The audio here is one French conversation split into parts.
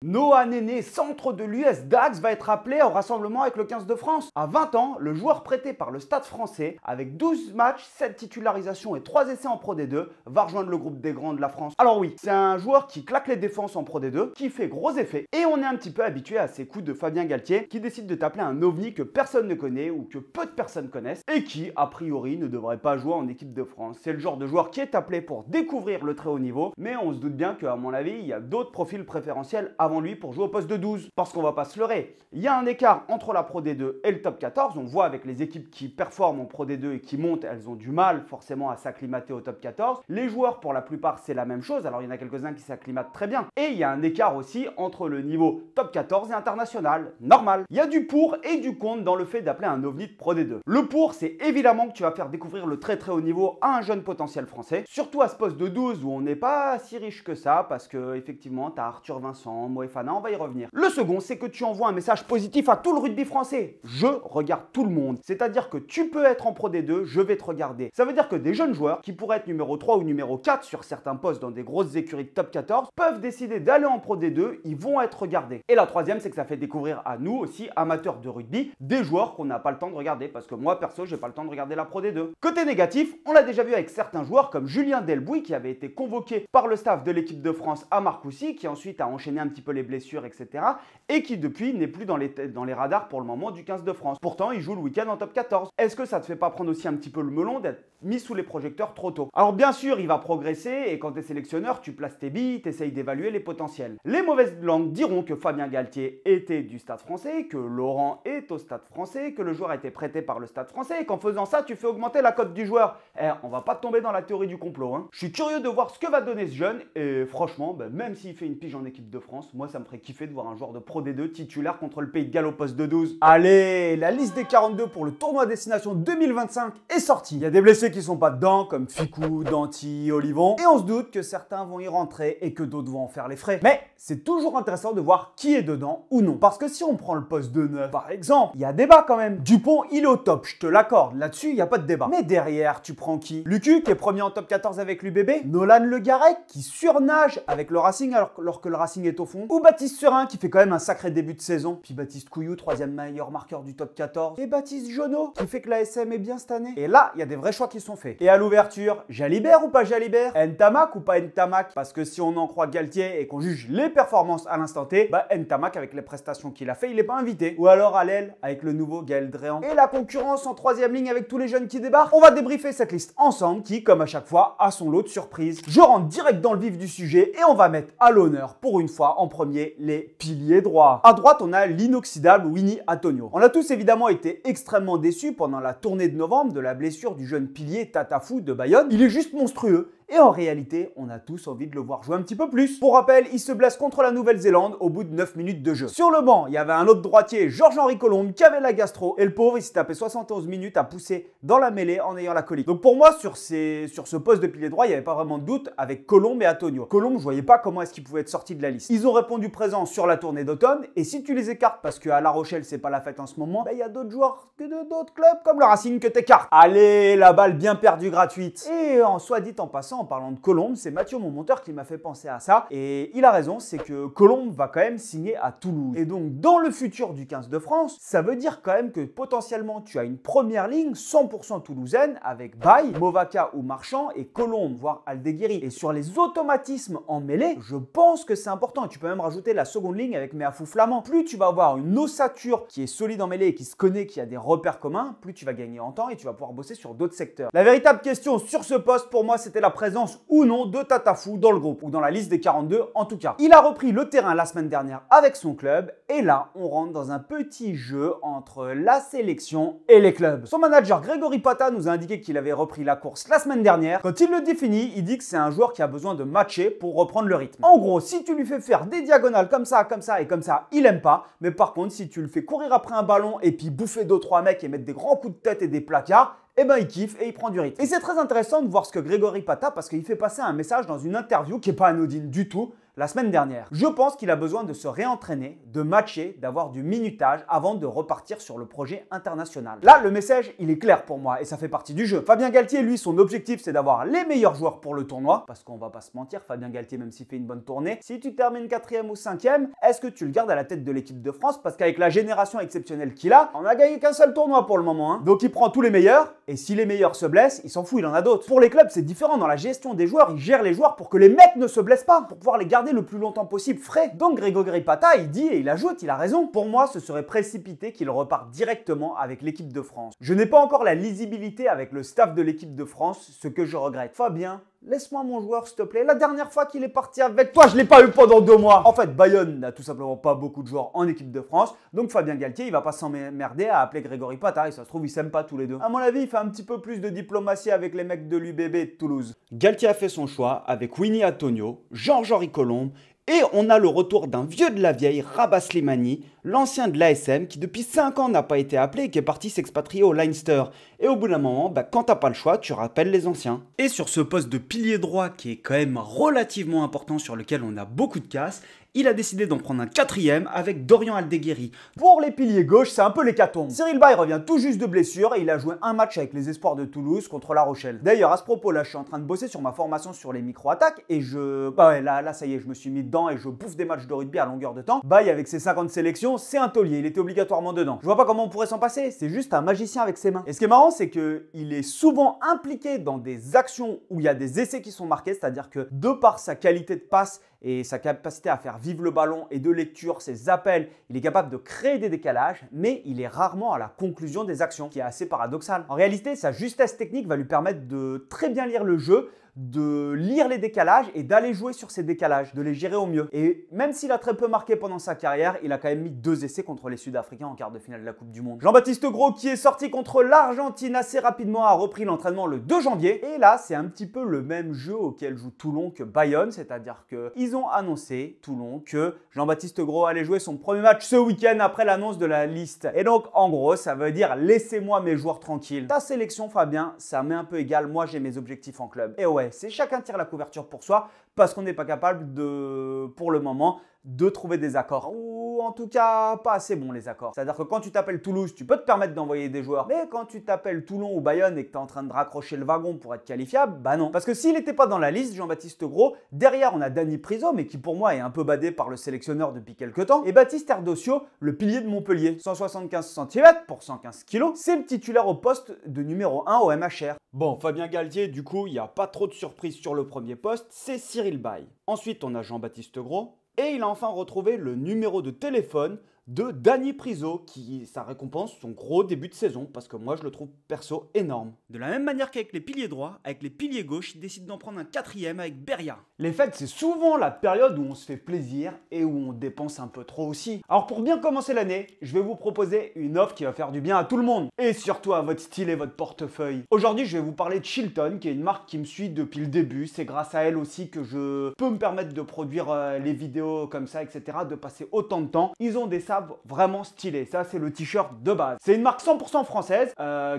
Noah Néné, centre de l'US Dax, va être appelé au rassemblement avec le 15 de France. À 20 ans, le joueur prêté par le Stade français, avec 12 matchs, 7 titularisations et 3 essais en Pro D2, va rejoindre le groupe des grands de la France. Alors oui, c'est un joueur qui claque les défenses en Pro D2, qui fait gros effets, et on est un petit peu habitué à ces coups de Fabien Galtier, qui décide de t'appeler un ovni que personne ne connaît ou que peu de personnes connaissent, et qui, a priori, ne devrait pas jouer en équipe de France. C'est le genre de joueur qui est appelé pour découvrir le très haut niveau, mais on se doute bien qu'à mon avis, il y a d'autres profils préférentiels avant lui pour jouer au poste de 12. Parce qu'on va pas se leurrer, il y a un écart entre la Pro D2 et le top 14. On voit avec les équipes qui performent en Pro D2 et qui montent, elles ont du mal forcément à s'acclimater au top 14. Les joueurs, pour la plupart, c'est la même chose. Alors il y en a quelques-uns qui s'acclimatent très bien. Et il y a un écart aussi entre le niveau top 14 et international. Normal. Il y a du pour et du contre dans le fait d'appeler un ovni de Pro D2. Le pour, c'est évidemment que tu vas faire découvrir le très haut niveau à un jeune potentiel français. Surtout à ce poste de 12 où on n'est pas si riche que ça parce que effectivement, tu as Arthur Vincent, Moefana, on va y revenir. Le second, c'est que tu envoies un message positif à tout le rugby français. Je regarde tout le monde. C'est-à-dire que tu peux être en Pro D2, je vais te regarder. Ça veut dire que des jeunes joueurs qui pourraient être numéro 3 ou numéro 4 sur certains postes dans des grosses écuries de top 14 peuvent décider d'aller en Pro D2, ils vont être regardés. Et la troisième, c'est que ça fait découvrir à nous aussi, amateurs de rugby, des joueurs qu'on n'a pas le temps de regarder parce que moi, perso, j'ai pas le temps de regarder la Pro D2. Côté négatif, on l'a déjà vu avec certains joueurs comme Julien Delbouy qui avait été convoqué par le staff de l'équipe de France à Marcoussis, qui ensuite a enchaîné un petit peu les blessures, etc. et qui depuis n'est plus dans les radars pour le moment du 15 de France. Pourtant, il joue le week-end en top 14. Est-ce que ça te fait pas prendre aussi un petit peu le melon d'être mis sous les projecteurs trop tôt? Alors bien sûr, il va progresser et quand tu es sélectionneur, tu places tes billes, tu essayes d'évaluer les potentiels. Les mauvaises langues diront que Fabien Galtier était du Stade français, que Laurent est au Stade français, que le joueur a été prêté par le Stade français et qu'en faisant ça, tu fais augmenter la cote du joueur. On va pas tomber dans la théorie du complot. Je suis curieux de voir ce que va donner ce jeune et franchement, même s'il fait une pige en équipe de France, moi ça me ferait kiffer de voir un joueur de Pro D2 titulaire contre le Pays de Galles au poste de 12. Allez, la liste des 42 pour le tournoi Destination 2025 est sortie. Il y a des blessés qui sont pas dedans, comme Ficou, Danty, Olivon, et on se doute que certains vont y rentrer et que d'autres vont en faire les frais. Mais c'est toujours intéressant de voir qui est dedans ou non. Parce que si on prend le poste de 9, par exemple, il y a débat quand même. Dupont, il est au top, je te l'accorde. Là-dessus, il n'y a pas de débat. Mais derrière, tu prends qui? Lucu, qui est premier en top 14 avec l'UBB? Nolan Le Garec, qui surnage avec le Racing alors que le Racing est au fond? Ou Baptiste Serin, qui fait quand même un sacré début de saison? Puis Baptiste Couillou, troisième meilleur marqueur du top 14. Et Baptiste Jonot, qui fait que la SM est bien cette année. Et là, il y a des vrais choix qui sont faits. Et à l'ouverture, Jalibert ou pas Jalibert? Ntamak ou pas Ntamak? Parce que si on en croit Galtier et qu'on juge les performances à l'instant T, Ntamak avec les prestations qu'il a fait, il n'est pas invité. Ou alors à l'aile avec le nouveau Gaël Dréan. Et la concurrence en troisième ligne avec tous les jeunes qui débarquent. On va débriefer cette liste ensemble qui, comme à chaque fois, a son lot de surprises. Je rentre direct dans le vif du sujet et on va mettre à l'honneur, pour une fois, en premier, les piliers droits. À droite, on a l'inoxydable Winnie Antonio. On a tous évidemment été extrêmement déçus pendant la tournée de novembre de la blessure du jeune pilier Tatafou de Bayonne. Il est juste monstrueux. Et en réalité, on a tous envie de le voir jouer un petit peu plus. Pour rappel, il se blesse contre la Nouvelle-Zélande au bout de 9 minutes de jeu. Sur le banc, il y avait un autre droitier, Georges-Henri Colombe, qui avait la gastro. Et le pauvre, il s'est tapé 71 minutes à pousser dans la mêlée en ayant la colique. Donc pour moi, sur ce poste de pilier droit, il n'y avait pas vraiment de doute avec Colombe et Antonio. Colombe, je voyais pas comment est-ce qu'il pouvait être sorti de la liste. Ils ont répondu présent sur la tournée d'automne. Et si tu les écartes parce qu'à La Rochelle, c'est pas la fête en ce moment, il y a d'autres joueurs que d'autres clubs comme le Racing que t'écartes. Allez, la balle bien perdue gratuite. Et en soit dit en passant, en parlant de Colombe, c'est Mathieu, mon monteur, qui m'a fait penser à ça. Et il a raison, c'est que Colombe va quand même signer à Toulouse. Et donc, dans le futur du 15 de France, ça veut dire quand même que potentiellement, tu as une première ligne 100% toulousaine avec Baye, Movaka ou Marchand et Colombe, voire Aldeguerri. Et sur les automatismes en mêlée, je pense que c'est important. Et tu peux même rajouter la seconde ligne avec Méafou Flamand. Plus tu vas avoir une ossature qui est solide en mêlée et qui se connaît, qui a des repères communs, plus tu vas gagner en temps et tu vas pouvoir bosser sur d'autres secteurs. La véritable question sur ce poste, pour moi, c'était la présence ou non de Tatafou dans le groupe, ou dans la liste des 42 en tout cas. Il a repris le terrain la semaine dernière avec son club, et là, on rentre dans un petit jeu entre la sélection et les clubs. Son manager Grégory Pata nous a indiqué qu'il avait repris la course la semaine dernière. Quand il le définit, il dit que c'est un joueur qui a besoin de matcher pour reprendre le rythme. En gros, si tu lui fais faire des diagonales comme ça et comme ça, il aime pas, mais par contre, si tu le fais courir après un ballon et puis bouffer 2-3 mecs et mettre des grands coups de tête et des placards, il kiffe et il prend du rythme. Et c'est très intéressant de voir ce que Grégory Pata, parce qu'il fait passer un message dans une interview qui n'est pas anodine du tout, la semaine dernière. Je pense qu'il a besoin de se réentraîner, de matcher, d'avoir du minutage avant de repartir sur le projet international. Là, le message, il est clair pour moi et ça fait partie du jeu. Fabien Galtier, lui, son objectif, c'est d'avoir les meilleurs joueurs pour le tournoi. Parce qu'on va pas se mentir, Fabien Galtier, même s'il fait une bonne tournée, si tu termines 4e ou 5e, est-ce que tu le gardes à la tête de l'équipe de France? Parce qu'avec la génération exceptionnelle qu'il a, on a gagné qu'un seul tournoi pour le moment. Hein. Donc il prend tous les meilleurs et si les meilleurs se blessent, il s'en fout, il en a d'autres. Pour les clubs, c'est différent. Dans la gestion des joueurs, ils gèrent les joueurs pour que les mecs ne se blessent pas, pour pouvoir les garder le plus longtemps possible frais. Donc Grégory Pata, il dit et il ajoute, il a raison. Pour moi, ce serait précipité qu'il reparte directement avec l'équipe de France. Je n'ai pas encore la lisibilité avec le staff de l'équipe de France, ce que je regrette. Fabien, laisse-moi mon joueur, s'il te plaît. La dernière fois qu'il est parti avec toi, je ne l'ai pas eu pendant 2 mois. En fait, Bayonne n'a tout simplement pas beaucoup de joueurs en équipe de France. Donc Fabien Galtier, il va pas s'emmerder à appeler Grégory Pata. Et ça se trouve, ils s'aiment pas tous les deux. À mon avis, il fait un petit peu plus de diplomatie avec les mecs de l'UBB de Toulouse. Galtier a fait son choix avec Winnie Antonio, Georges-Henri Colombe. Et on a le retour d'un vieux de la vieille, Rabah Slimani, l'ancien de l'ASM, qui depuis 5 ans n'a pas été appelé et qui est parti s'expatrier au Leinster. Et au bout d'un moment, quand t'as pas le choix, tu rappelles les anciens. Et sur ce poste de pilier droit qui est quand même relativement important, sur lequel on a beaucoup de casse, il a décidé d'en prendre un 4e avec Dorian Aldeguerri. Pour les piliers gauche, c'est un peu l'hécatombe. Cyril Bay revient tout juste de blessure et il a joué un match avec les espoirs de Toulouse contre La Rochelle. D'ailleurs, à ce propos, là, je suis en train de bosser sur ma formation sur les micro-attaques et là, ça y est, je me suis mis dedans et je bouffe des matchs de rugby à longueur de temps. Bay, avec ses 50 sélections, c'est un taulier, il était obligatoirement dedans. Je vois pas comment on pourrait s'en passer, c'est juste un magicien avec ses mains. Et ce qui est marrant, c'est qu'il est souvent impliqué dans des actions où il y a des essais qui sont marqués, c'est-à-dire que de par sa qualité de passe et sa capacité à faire vivre le ballon et de lecture, ses appels, il est capable de créer des décalages, mais il est rarement à la conclusion des actions, qui est assez paradoxal. En réalité, sa justesse technique va lui permettre de très bien lire le jeu, de lire les décalages et d'aller jouer sur ces décalages, de les gérer au mieux. Et même s'il a très peu marqué pendant sa carrière, il a quand même mis 2 essais contre les Sud-Africains en quart de finale de la Coupe du Monde. Jean-Baptiste Gros, qui est sorti contre l'Argentine assez rapidement, a repris l'entraînement le 2 janvier. Et là, c'est un petit peu le même jeu auquel joue Toulon que Bayonne, c'est-à-dire qu'ils ont annoncé, Toulon, que Jean-Baptiste Gros allait jouer son premier match ce week-end après l'annonce de la liste. Et donc, en gros, ça veut dire laissez-moi mes joueurs tranquilles. Ta sélection, Fabien, ça m'est un peu égal, moi j'ai mes objectifs en club. Et ouais, c'est chacun tire la couverture pour soi parce qu'on n'est pas capable de, pour le moment, de trouver des accords. Ou en tout cas, pas assez bons les accords. C'est-à-dire que quand tu t'appelles Toulouse, tu peux te permettre d'envoyer des joueurs. Mais quand tu t'appelles Toulon ou Bayonne et que tu es en train de raccrocher le wagon pour être qualifiable, bah non. Parce que s'il n'était pas dans la liste, Jean-Baptiste Gros, derrière on a Dani Priso, mais qui pour moi est un peu badé par le sélectionneur depuis quelques temps, et Baptiste Erdosio, le pilier de Montpellier. 175 cm pour 115 kg, c'est le titulaire au poste de numéro 1 au MHR. Bon, Fabien Galtier, du coup, il n'y a pas trop de surprises sur le premier poste, c'est Cyril Bay. Ensuite, on a Jean-Baptiste Gros. Et il a enfin retrouvé le numéro de téléphone de Dani Priso, ça récompense son gros début de saison, parce que moi je le trouve perso énorme. De la même manière qu'avec les piliers droits, avec les piliers gauches, il décide d'en prendre un 4e avec Beria. Les fêtes, c'est souvent la période où on se fait plaisir et où on dépense un peu trop aussi. Alors pour bien commencer l'année, je vais vous proposer une offre qui va faire du bien à tout le monde, et surtout à votre style et votre portefeuille. Aujourd'hui, je vais vous parler de Chilton, qui est une marque qui me suit depuis le début. C'est grâce à elle aussi que je peux me permettre de produire les vidéos comme ça, etc., de passer autant de temps. Ils ont des sables vraiment stylés. Ça, c'est le t-shirt de base. C'est une marque 100% française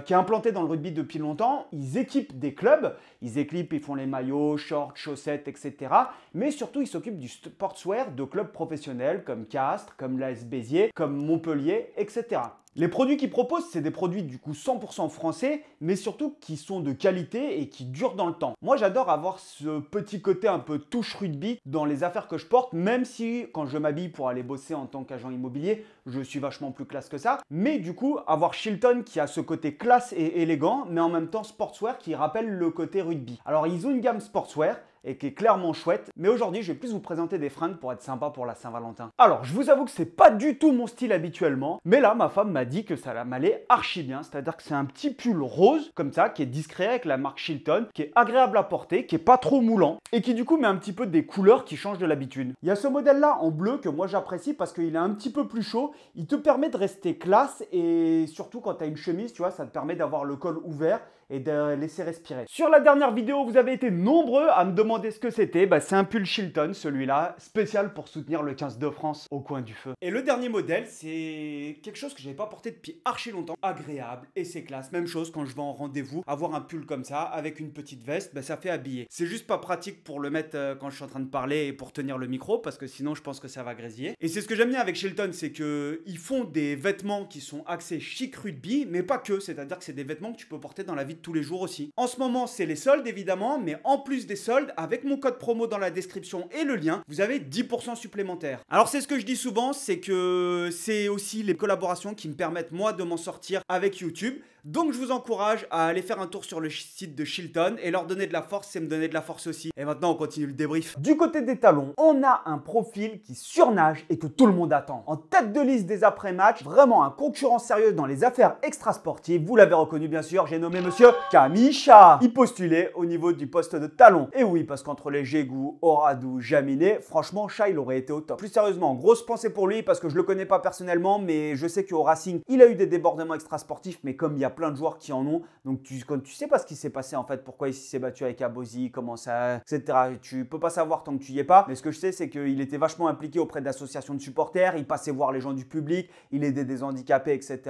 qui est implantée dans le rugby depuis longtemps. Ils équipent des clubs. Ils font les maillots, shorts, chaussettes, etc. Mais surtout, ils s'occupent du sportswear de clubs professionnels comme Castres, comme l'AS Béziers, comme Montpellier, etc. Les produits qu'ils proposent, c'est des produits du coup 100% français, mais surtout qui sont de qualité et qui durent dans le temps. Moi, j'adore avoir ce petit côté un peu touche rugby dans les affaires que je porte, même si quand je m'habille pour aller bosser en tant qu'agent immobilier, je suis vachement plus classe que ça. Mais du coup, avoir Chilton qui a ce côté classe et élégant, mais en même temps sportswear qui rappelle le côté rugby. Alors, ils ont une gamme sportswear et qui est clairement chouette. Mais aujourd'hui, je vais plus vous présenter des fringues pour être sympa pour la Saint-Valentin. Alors, je vous avoue que c'est pas du tout mon style habituellement, mais là, ma femme m'a dit que ça m'allait archi bien. C'est-à-dire que c'est un petit pull rose, comme ça, qui est discret avec la marque Chilton, qui est agréable à porter, qui est pas trop moulant, et qui du coup met un petit peu des couleurs qui changent de l'habitude. Il y a ce modèle-là en bleu que moi j'apprécie parce qu'il est un petit peu plus chaud. Il te permet de rester classe et surtout quand tu as une chemise, tu vois, ça te permet d'avoir le col ouvert et de laisser respirer. Sur la dernière vidéo, vous avez été nombreux à me demander ce que c'était. C'est un pull Shilton, celui-là, spécial pour soutenir le 15 de France au coin du feu. Et le dernier modèle, c'est quelque chose que je n'avais pas porté depuis archi longtemps. Agréable et c'est classe. Même chose quand je vais en rendez-vous, avoir un pull comme ça avec une petite veste, ça fait habiller. C'est juste pas pratique pour le mettre quand je suis en train de parler et pour tenir le micro parce que sinon je pense que ça va grésiller. Et c'est ce que j'aime bien avec Shilton, c'est que ils font des vêtements qui sont axés chic rugby, mais pas que. C'est-à-dire que c'est des vêtements que tu peux porter dans la vie de tous les jours aussi. En ce moment, c'est les soldes évidemment, mais en plus des soldes, avec mon code promo dans la description et le lien, vous avez 10% supplémentaire. Alors c'est ce que je dis souvent, c'est que c'est aussi les collaborations qui me permettent moi de m'en sortir avec YouTube. Donc je vous encourage à aller faire un tour sur le site de Shilton et leur donner de la force, c'est me donner de la force aussi. Et maintenant on continue le débrief. Du côté des talons, on a un profil qui surnage et que tout le monde attend. En tête de liste des après-matchs, vraiment un concurrent sérieux dans les affaires extrasportives. Vous l'avez reconnu bien sûr, j'ai nommé monsieur Kamisha. Il postulait au niveau du poste de talon. Et oui, parce qu'entre les Jégou, Oradou, Jaminet, franchement Chat il aurait été au top. Plus sérieusement, grosse pensée pour lui parce que je le connais pas personnellement, mais je sais qu'au Racing, il a eu des débordements extrasportifs, mais comme il y a plein de joueurs qui en ont, donc tu sais pas ce qui s'est passé en fait, pourquoi il s'est battu avec Abosi, comment ça, etc. Tu peux pas savoir tant que tu y es pas, mais ce que je sais c'est qu'il était vachement impliqué auprès d'associations de supporters, il passait voir les gens du public, il aidait des handicapés, etc.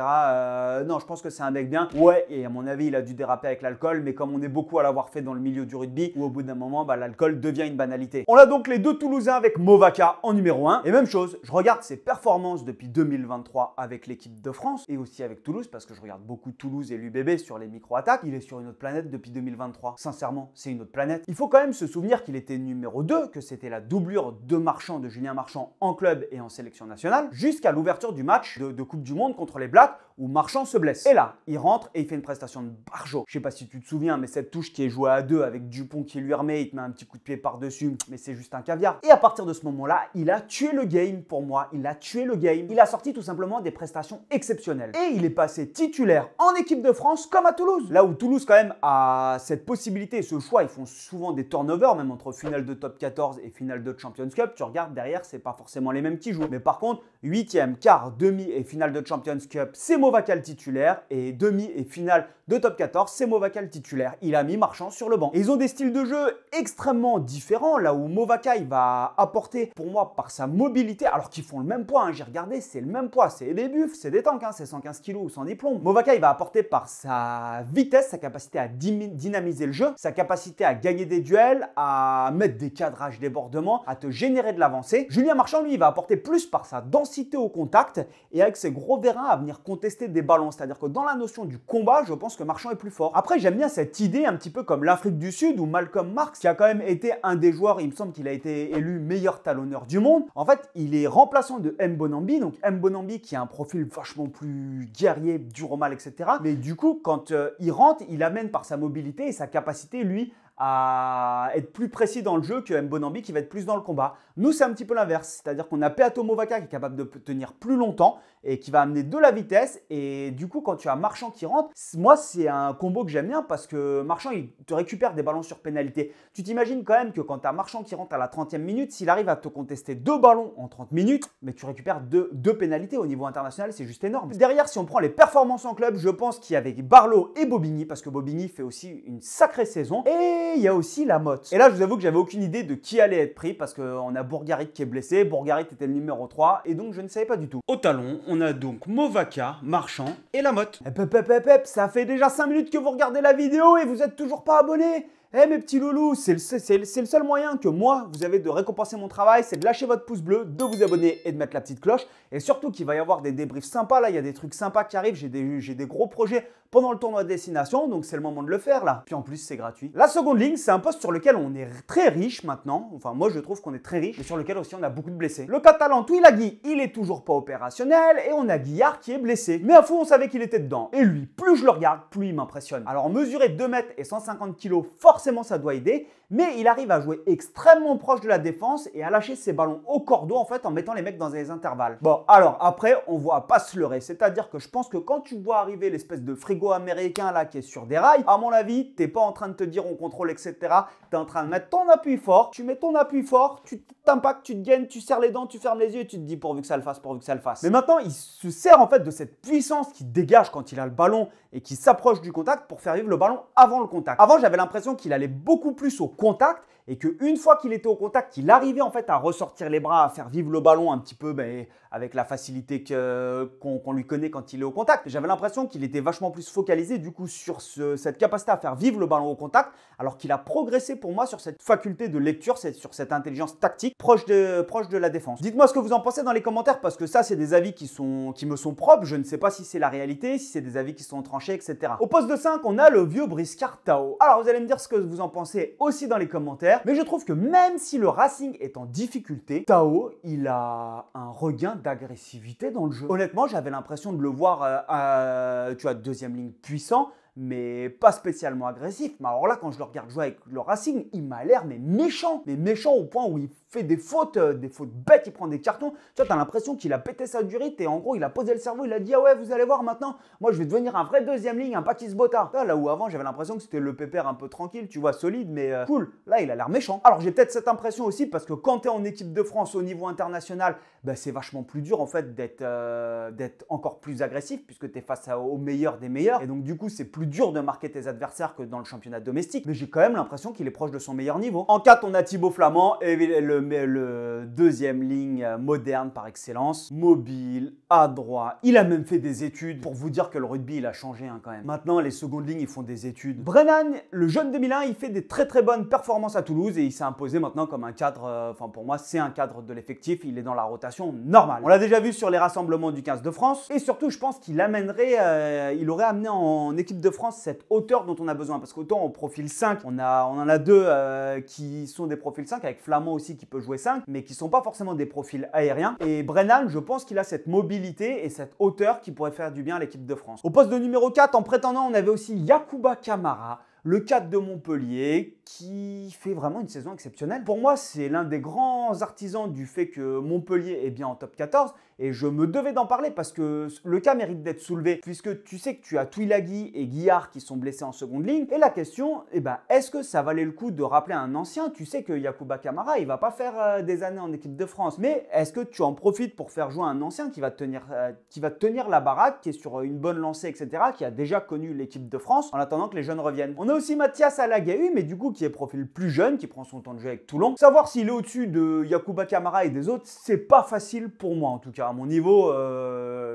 Non, je pense que c'est un mec bien. Ouais, et à mon avis il a dû déraper avec l'alcool, mais comme on est beaucoup à l'avoir fait dans le milieu du rugby, où au bout d'un moment l'alcool devient une banalité. On a donc les deux Toulousains avec Movaka en numéro 1, et même chose, je regarde ses performances depuis 2023 avec l'équipe de France, et aussi avec Toulouse, parce que je regarde beaucoup Toulouse et l'UBB sur les micro-attaques, il est sur une autre planète depuis 2023. Sincèrement, c'est une autre planète. Il faut quand même se souvenir qu'il était numéro 2, que c'était la doublure de Marchand, de Julien Marchand en club et en sélection nationale, jusqu'à l'ouverture du match de Coupe du Monde contre les Blacks, où Marchand se blesse. Et là, il rentre et il fait une prestation de barjo. Je sais pas si tu te souviens, mais cette touche qui est jouée à 2 avec Dupont qui lui remet, il te met un petit coup de pied par-dessus, mais c'est juste un caviar. Et à partir de ce moment-là, il a tué le game pour moi. Il a tué le game. Il a sorti tout simplement des prestations exceptionnelles. Et il est passé titulaire en équipe de France comme à Toulouse. Là où Toulouse quand même a cette possibilité, ce choix, ils font souvent des turnovers, même entre finale de top 14 et finale de Champions Cup. Tu regardes derrière, c'est pas forcément les mêmes qui jouent. Mais par contre, 8e, quart, demi et finale de Champions Cup, c'est Movaka le titulaire. Et demi et finale de top 14, c'est Movaka le titulaire. Il a mis Marchand sur le banc. Et ils ont des styles de jeu extrêmement différents. Là où Movaka, il va apporter, pour moi, par sa mobilité, alors qu'ils font le même poids, j'ai regardé, c'est le même poids. C'est des buffs, c'est des tanks, c'est 115 kg ou 110 plombs. Movaka, il va apporter par sa vitesse, sa capacité à dynamiser le jeu, sa capacité à gagner des duels, à mettre des cadrages débordements, à te générer de l'avancée. Julien Marchand, lui, il va apporter plus par sa densité au contact et avec ses gros vérins à venir contester des ballons. C'est-à-dire que dans la notion du combat, je pense que Marchand est plus fort. Après, j'aime bien cette idée un petit peu comme l'Afrique du Sud où Malcolm Marx, qui a quand même été un des joueurs, il me semble qu'il a été élu meilleur talonneur du monde. En fait, il est remplaçant de Mbonambi. Donc Mbonambi qui a un profil vachement plus guerrier, dur au mal, etc. Mais du coup, quand il rentre, il amène par sa mobilité et sa capacité, lui, à être plus précis dans le jeu que Mbonambi qui va être plus dans le combat. Nous, c'est un petit peu l'inverse. C'est-à-dire qu'on a Peato Movaka qui est capable de tenir plus longtemps et qui va amener de la vitesse. Et du coup, quand tu as Marchand qui rentre, moi, c'est un combo que j'aime bien parce que Marchand, il te récupère des ballons sur pénalité. Tu t'imagines quand même que quand tu as Marchand qui rentre à la 30e minute, s'il arrive à te contester 2 ballons en 30 minutes, mais tu récupères deux pénalités au niveau international, c'est juste énorme. Derrière, si on prend les performances en club, je pense qu'il y avait Barlow et Bobigny parce que Bobigny fait aussi une sacrée saison. Et il y a aussi la Motte. Et là, je vous avoue que j'avais aucune idée de qui allait être pris parce qu'on a Bourgarit qui est blessé. Bourgarit était le numéro 3 et donc je ne savais pas du tout. Au talon, on a donc Movaka, Marchand et la Motte. Ça fait déjà 5 minutes que vous regardez la vidéo et vous n'êtes toujours pas abonné. Eh mes petits loulous, c'est le seul moyen que moi, vous avez de récompenser mon travail, c'est de lâcher votre pouce bleu, de vous abonner et de mettre la petite cloche. Et surtout qu'il va y avoir des débriefs sympas, là, il y a des trucs sympas qui arrivent, j'ai des gros projets pendant le tournoi de destination, donc c'est le moment de le faire là. Puis en plus, c'est gratuit. La seconde ligne, c'est un poste sur lequel on est très riche maintenant. Enfin, moi, je trouve qu'on est très riche, et sur lequel aussi on a beaucoup de blessés. Le Catalan Tuilagi, il est toujours pas opérationnel, et on a Guillard qui est blessé. Mais à fond, on savait qu'il était dedans. Et lui, plus je le regarde, plus il m'impressionne. Alors, mesurer 2 mètres et 150 kg, forcément, ça doit aider. Mais il arrive à jouer extrêmement proche de la défense et à lâcher ses ballons au cordeau en fait en mettant les mecs dans des intervalles. Bon, alors après, on voit pas se leurrer. C'est-à-dire que je pense que quand tu vois arriver l'espèce de fric ego américain là qui est sur des rails, à mon avis, t'es pas en train de te dire on contrôle, etc. T'es en train de mettre ton appui fort, tu mets ton appui fort, tu t'impactes, tu te gaines, tu serres les dents, tu fermes les yeux et tu te dis pourvu que ça le fasse, pourvu que ça le fasse. Mais maintenant, il se sert en fait de cette puissance qui dégage quand il a le ballon et qui s'approche du contact pour faire vivre le ballon avant le contact. Avant, j'avais l'impression qu'il allait beaucoup plus au contact et qu'une fois qu'il était au contact, il arrivait en fait à ressortir les bras, à faire vivre le ballon un petit peu avec la facilité qu'on lui connaît quand il est au contact. J'avais l'impression qu'il était vachement plus focalisé du coup sur cette capacité à faire vivre le ballon au contact, alors qu'il a progressé pour moi sur cette faculté de lecture, sur cette intelligence tactique proche de la défense. Dites-moi ce que vous en pensez dans les commentaires parce que ça, c'est des avis qui me sont propres. Je ne sais pas si c'est la réalité, si c'est des avis qui sont tranchés, etc. Au poste de 5, on a le vieux briscard Tao. Alors vous allez me dire ce que vous en pensez aussi dans les commentaires, mais je trouve que même si le Racing est en difficulté, Tao, il a un regain d'agressivité dans le jeu. Honnêtement, j'avais l'impression de le voir, tu vois, deuxième ligne puissant, mais pas spécialement agressif. Mais alors là, quand je le regarde jouer avec le Racing, il m'a l'air mais méchant au point où il fait des fautes bêtes, il prend des cartons. Tu vois, t'as l'impression qu'il a pété sa durite et en gros, il a posé le cerveau, il a dit « Ah ouais, vous allez voir maintenant, moi je vais devenir un vrai deuxième ligne, un Pakis Bota. » Là où avant, j'avais l'impression que c'était le pépère un peu tranquille, tu vois, solide, mais cool. Là, il a l'air méchant. Alors, j'ai peut-être cette impression aussi parce que quand t'es en équipe de France au niveau international, bah, c'est vachement plus dur en fait d'être encore plus agressif puisque t'es face aux meilleurs des meilleurs. Et donc, du coup, c'est plus dur de marquer tes adversaires que dans le championnat domestique. Mais j'ai quand même l'impression qu'il est proche de son meilleur niveau. En 4, on a Thibaut Flamand et le deuxième ligne moderne par excellence, mobile, adroit. Il a même fait des études pour vous dire que le rugby il a changé quand même. Maintenant les secondes lignes ils font des études. Brennan, le jeune 2001, il fait des très bonnes performances à Toulouse et il s'est imposé maintenant comme un cadre, enfin pour moi c'est un cadre de l'effectif, il est dans la rotation normale. On l'a déjà vu sur les rassemblements du 15 de France et surtout je pense qu'il amènerait, il aurait amené en équipe de France cette hauteur dont on a besoin parce qu'autant au profil 5, on en a deux qui sont des profils 5 avec Flamand aussi qui peut jouer 5, mais qui sont pas forcément des profils aériens. Et Brennan, je pense qu'il a cette mobilité et cette hauteur qui pourrait faire du bien à l'équipe de France. Au poste de numéro 4, en prétendant, on avait aussi Yacouba Camara, le 4 de Montpellier, qui fait vraiment une saison exceptionnelle. Pour moi, c'est l'un des grands artisans du fait que Montpellier est bien en top 14. Et je me devais d'en parler parce que le cas mérite d'être soulevé puisque tu sais que tu as Tuilagi et Guillard qui sont blessés en seconde ligne. Et la question, est-ce que ça valait le coup de rappeler un ancien? Tu sais que Yacouba Camara, il va pas faire des années en équipe de France. Mais est-ce que tu en profites pour faire jouer un ancien qui va tenir la baraque, qui est sur une bonne lancée, etc., qui a déjà connu l'équipe de France en attendant que les jeunes reviennent? On a aussi Mathias Alagahu, mais du coup qui est profil plus jeune, qui prend son temps de jeu avec Toulon. Savoir s'il est au-dessus de Yacouba Camara et des autres, c'est pas facile pour moi en tout cas. À mon niveau,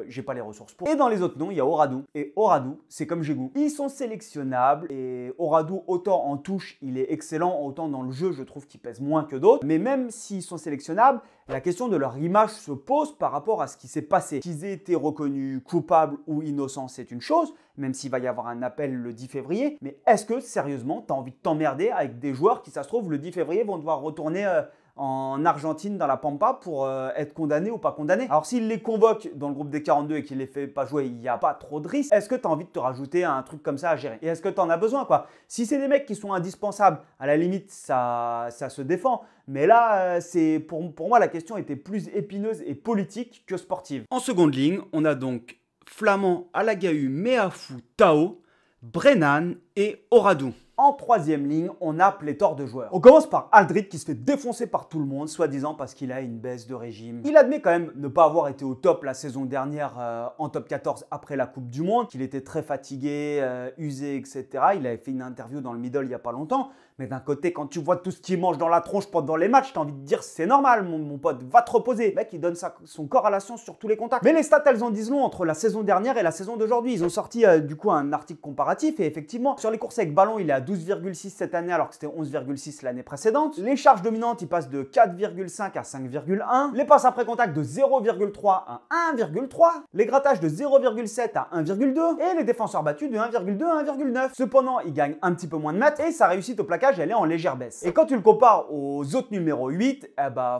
j'ai pas les ressources pour. Et dans les autres noms, il y a Oradou. Et Oradou, c'est comme Jégou. Ils sont sélectionnables et Oradou, autant en touche, il est excellent, autant dans le jeu, je trouve qu'il pèse moins que d'autres. Mais même s'ils sont sélectionnables, la question de leur image se pose par rapport à ce qui s'est passé. Qu'ils aient été reconnus coupables ou innocents, c'est une chose, même s'il va y avoir un appel le 10 février. Mais est-ce que, sérieusement, tu as envie de t'emmerder avec des joueurs qui, ça se trouve, le 10 février vont devoir retourner en Argentine dans la Pampa pour être condamnés ou pas condamnés? Alors s'il les convoque dans le groupe des 42 et qu'il les fait pas jouer, il n'y a pas trop de risques. Est-ce que tu as envie de te rajouter un truc comme ça à gérer? Et est-ce que tu en as besoin quoi? Si c'est des mecs qui sont indispensables, à la limite ça se défend. Mais là, pour moi, la question était plus épineuse et politique que sportive. En seconde ligne, on a donc Flamand, Alagahu, Meafou, Tao, Brennan et Oradou. En troisième ligne, on a pléthore de joueurs. On commence par Aldrit qui se fait défoncer par tout le monde, soi-disant parce qu'il a une baisse de régime. Il admet quand même ne pas avoir été au top la saison dernière en top 14 après la Coupe du Monde, qu'il était très fatigué, usé, etc. Il avait fait une interview dans le Middle il n'y a pas longtemps. Mais d'un côté, quand tu vois tout ce qu'il mange dans la tronche pendant les matchs, t'as envie de dire c'est normal, mon pote, va te reposer. Le mec, il donne son corps à la science sur tous les contacts. Mais les stats, elles en disent long entre la saison dernière et la saison d'aujourd'hui. Ils ont sorti du coup un article comparatif et effectivement, sur les courses avec ballon, il est à 12,6 cette année alors que c'était 11,6 l'année précédente. Les charges dominantes, il passe de 4,5 à 5,1. Les passes après contact de 0,3 à 1,3. Les grattages de 0,7 à 1,2. Et les défenseurs battus de 1,2 à 1,9. Cependant, il gagne un petit peu moins de mètres et sa réussite au plaquage, elle est en légère baisse. Et quand tu le compares aux autres numéro 8,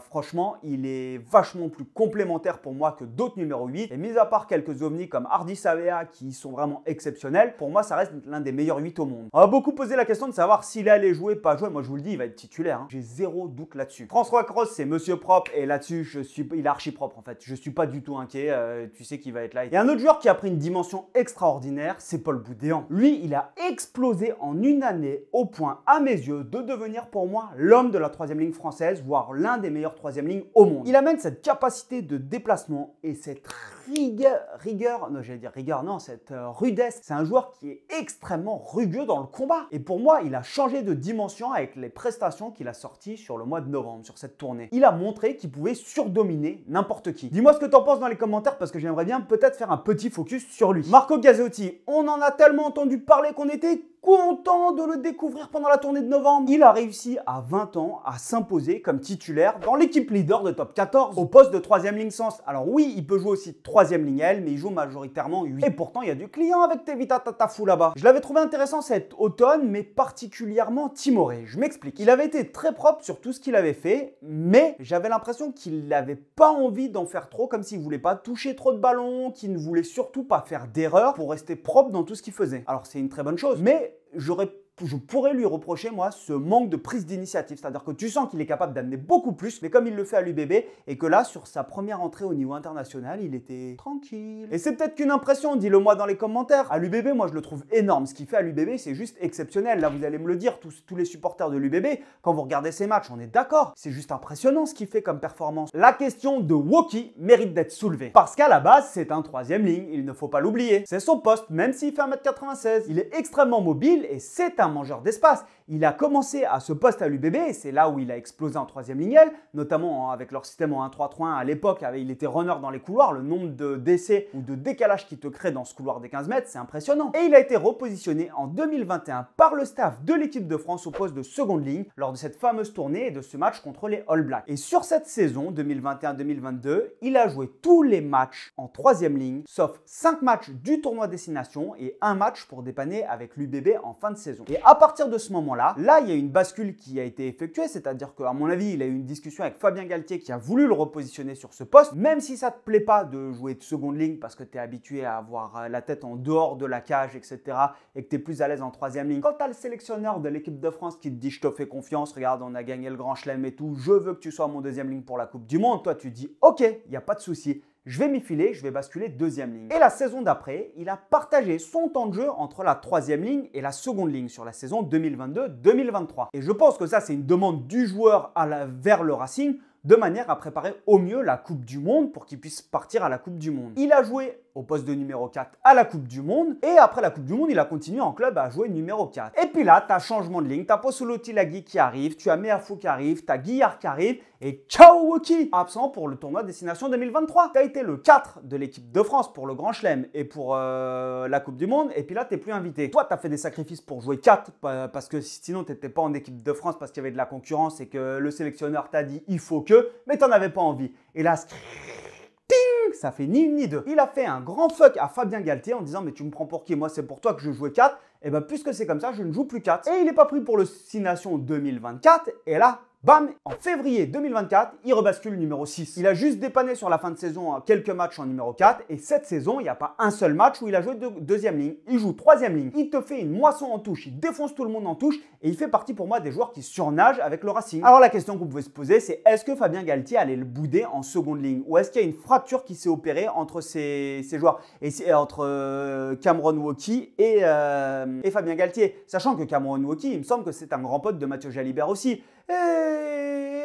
franchement, il est vachement plus complémentaire pour moi que d'autres numéro 8. Et mis à part quelques ovnis comme Hardy Savea qui sont vraiment exceptionnels, pour moi, ça reste l'un des meilleurs 8 au monde. On va beaucoup poser posé la question de savoir s'il allait jouer, pas jouer. Moi, je vous le dis, il va être titulaire. Hein. J'ai zéro doute là-dessus. François Cros, c'est monsieur propre. Et là-dessus, il est archi propre, en fait. Je suis pas du tout inquiet. Tu sais qu'il va être là. Et un autre joueur qui a pris une dimension extraordinaire, c'est Paul Boudéan. Lui, il a explosé en une année au point, à mes yeux, de devenir pour moi l'homme de la troisième ligne française, voire l'un des meilleurs troisième lignes au monde. Il amène cette capacité de déplacement et cette cette rudesse. C'est un joueur qui est extrêmement rugueux dans le combat. Et pour moi, il a changé de dimension avec les prestations qu'il a sorties sur le mois de novembre, sur cette tournée. Il a montré qu'il pouvait surdominer n'importe qui. Dis-moi ce que t'en penses dans les commentaires parce que j'aimerais bien peut-être faire un petit focus sur lui. Marco Gazzotti, on en a tellement entendu parler qu'on était content de le découvrir pendant la tournée de novembre. Il a réussi à 20 ans à s'imposer comme titulaire dans l'équipe leader de top 14 au poste de 3e ligne sens. Alors oui, il peut jouer aussi 3e ligne L, mais il joue majoritairement 8. Et pourtant, il y a du client avec Tevita Tatafou là-bas. Je l'avais trouvé intéressant cet automne, mais particulièrement timoré. Je m'explique. Il avait été très propre sur tout ce qu'il avait fait, mais j'avais l'impression qu'il n'avait pas envie d'en faire trop, comme s'il ne voulait pas toucher trop de ballons, qu'il ne voulait surtout pas faire d'erreurs pour rester propre dans tout ce qu'il faisait. Alors c'est une très bonne chose, mais je pourrais lui reprocher, moi, ce manque de prise d'initiative. C'est-à-dire que tu sens qu'il est capable d'amener beaucoup plus, mais comme il le fait à l'UBB, et que là, sur sa première entrée au niveau international, il était tranquille. Et c'est peut-être qu'une impression, dis-le-moi dans les commentaires. À l'UBB, moi, je le trouve énorme. Ce qu'il fait à l'UBB, c'est juste exceptionnel. Là, vous allez me le dire, tous les supporters de l'UBB, quand vous regardez ses matchs, on est d'accord. C'est juste impressionnant ce qu'il fait comme performance. La question de Woki mérite d'être soulevée. Parce qu'à la base, c'est un 3e ligne, il ne faut pas l'oublier. C'est son poste, même s'il fait 1m96. Il est extrêmement mobile et c'est un mangeur d'espace. Il a commencé à ce poste à l'UBB et c'est là où il a explosé en 3e ligne L, notamment avec leur système en 1-3-3-1 à l'époque. Il était runner dans les couloirs. Le nombre de d'essais ou de décalages qu'il te crée dans ce couloir des 15 mètres, c'est impressionnant. Et il a été repositionné en 2021 par le staff de l'équipe de France au poste de seconde ligne lors de cette fameuse tournée et de ce match contre les All Blacks. Et sur cette saison 2021-2022, il a joué tous les matchs en 3e ligne, sauf 5 matchs du tournoi destination et un match pour dépanner avec l'UBB en fin de saison. Et à partir de ce moment-là, il y a une bascule qui a été effectuée, c'est-à-dire qu'à mon avis, il a eu une discussion avec Fabien Galtier qui a voulu le repositionner sur ce poste, même si ça ne te plaît pas de jouer de seconde ligne parce que tu es habitué à avoir la tête en dehors de la cage, etc. et que tu es plus à l'aise en 3e ligne. Quand tu as le sélectionneur de l'équipe de France qui te dit « je te fais confiance, regarde, on a gagné le Grand Chelem et tout, je veux que tu sois mon 2e ligne pour la Coupe du Monde », toi tu dis « ok, il n'y a pas de souci ». Je vais m'y filer, je vais basculer 2e ligne. Et la saison d'après, il a partagé son temps de jeu entre la 3e ligne et la seconde ligne sur la saison 2022-2023. Et je pense que ça, c'est une demande du joueur vers le Racing de manière à préparer au mieux la Coupe du Monde pour qu'il puisse partir à la Coupe du Monde. Il a joué au poste de numéro 4 à la Coupe du Monde et après la Coupe du Monde, il a continué en club à jouer numéro 4. Et puis là, tu as changement de ligne, tu as Posolo Tilagui qui arrive, tu as Meafou qui arrive, tu as Guillard qui arrive et ciao Woki, absent pour le tournoi Destination 2023. Tu as été le 4 de l'équipe de France pour le Grand Chelem et pour la Coupe du Monde et puis là, tu n'es plus invité. Toi, tu as fait des sacrifices pour jouer 4 parce que sinon, tu n'étais pas en équipe de France parce qu'il y avait de la concurrence et que le sélectionneur t'a dit il faut que, mais tu n'en avais pas envie. Et là, ça fait ni une ni deux. Il a fait un grand fuck à Fabien Galtier en disant mais tu me prends pour qui? Moi c'est pour toi que je jouais 4. Et bien puisque c'est comme ça, je ne joue plus 4. Et il n'est pas pris pour le 6 Nations 2024. Et là, bam, en février 2024, il rebascule numéro 6. Il a juste dépanné sur la fin de saison quelques matchs en numéro 4. Et cette saison, il n'y a pas un seul match où il a joué 2e ligne. Il joue 3e ligne. Il te fait une moisson en touche. Il défonce tout le monde en touche. Et il fait partie pour moi des joueurs qui surnagent avec le Racing. Alors la question que vous pouvez se poser, c'est est-ce que Fabien Galtier allait le bouder en seconde ligne? Ou est-ce qu'il y a une fracture qui s'est opérée entre ces joueurs? Et entre Cameron Woki et Fabien Galtier. Sachant que Cameron Woki, il me semble que c'est un grand pote de Mathieu Jalibert aussi. Et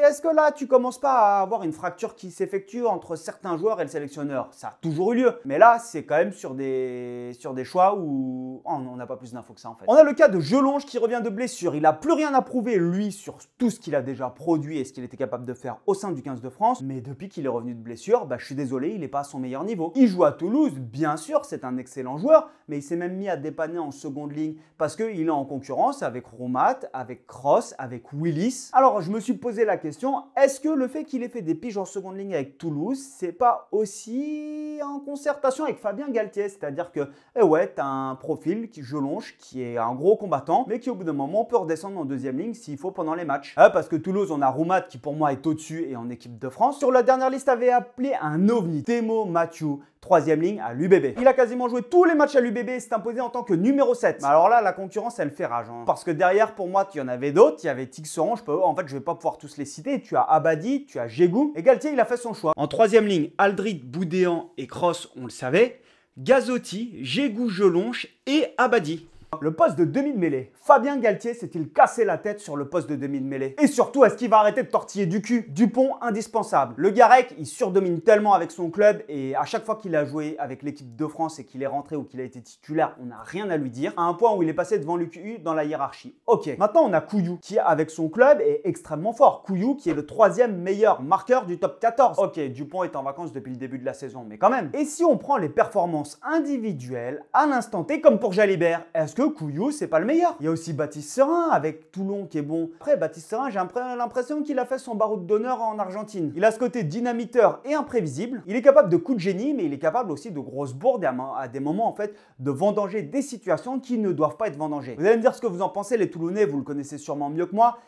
est-ce que là, tu commences pas à avoir une fracture qui s'effectue entre certains joueurs et le sélectionneur? Ça a toujours eu lieu. Mais là, c'est quand même sur des choix où on n'a pas plus d'infos que ça en fait. On a le cas de Jelonge qui revient de blessure. Il n'a plus rien à prouver, lui, sur tout ce qu'il a déjà produit et ce qu'il était capable de faire au sein du 15 de France. Mais depuis qu'il est revenu de blessure, je suis désolé, il n'est pas à son meilleur niveau. Il joue à Toulouse, bien sûr, c'est un excellent joueur, mais il s'est même mis à dépanner en seconde ligne parce qu'il est en concurrence avec Roumat, avec Cross, avec Willis. Alors, je me suis posé la question question, est-ce que le fait qu'il ait fait des piges en seconde ligne avec Toulouse, c'est pas aussi en concertation avec Fabien Galtier? C'est-à-dire que, ouais, t'as un profil qui Jelonche, qui est un gros combattant, mais qui au bout d'un moment peut redescendre en deuxième ligne s'il faut pendant les matchs. Parce que Toulouse, on a Roumat qui pour moi est au-dessus et en équipe de France. Sur la dernière liste, avait appelé un ovni, Thémo Mathieu, troisième ligne à l'UBB. Il a quasiment joué tous les matchs à l'UBB et s'est imposé en tant que numéro 7. Mais alors là, la concurrence, elle fait rage. Parce que derrière, pour moi, il y en avait d'autres. Il y avait Tixeron, en fait, je vais pas pouvoir tous les citer. Tu as Abadi, tu as Jégou. Et Galtier, il a fait son choix. En troisième ligne, Aldrit, Boudéan et Cross, on le savait. Gazotti, Jégou, Jelonche et Abadi. Le poste de demi de mêlée. Fabien Galtier s'est-il cassé la tête sur le poste de demi de mêlée? Et surtout, est-ce qu'il va arrêter de tortiller du cul? Dupont, indispensable. Le Garec, il surdomine tellement avec son club et à chaque fois qu'il a joué avec l'équipe de France et qu'il est rentré ou qu'il a été titulaire, on n'a rien à lui dire. À un point où il est passé devant l'UQ dans la hiérarchie. Ok. Maintenant, on a Couillou qui, avec son club, est extrêmement fort. Couillou qui est le troisième meilleur marqueur du top 14. Ok, Dupont est en vacances depuis le début de la saison, mais quand même. Et si on prend les performances individuelles à l'instant T, comme pour Jalibert, est-ce que Couillou, c'est pas le meilleur? Il y a aussi Baptiste Serin avec Toulon qui est bon. Après, Baptiste Serin, j'ai l'impression qu'il a fait son baroud d'honneur en Argentine. Il a ce côté dynamiteur et imprévisible. Il est capable de coups de génie, mais il est capable aussi de grosses bourdes à des moments en fait de vendanger des situations qui ne doivent pas être vendangées. Vous allez me dire ce que vous en pensez, les Toulonnais, vous le connaissez sûrement mieux que moi.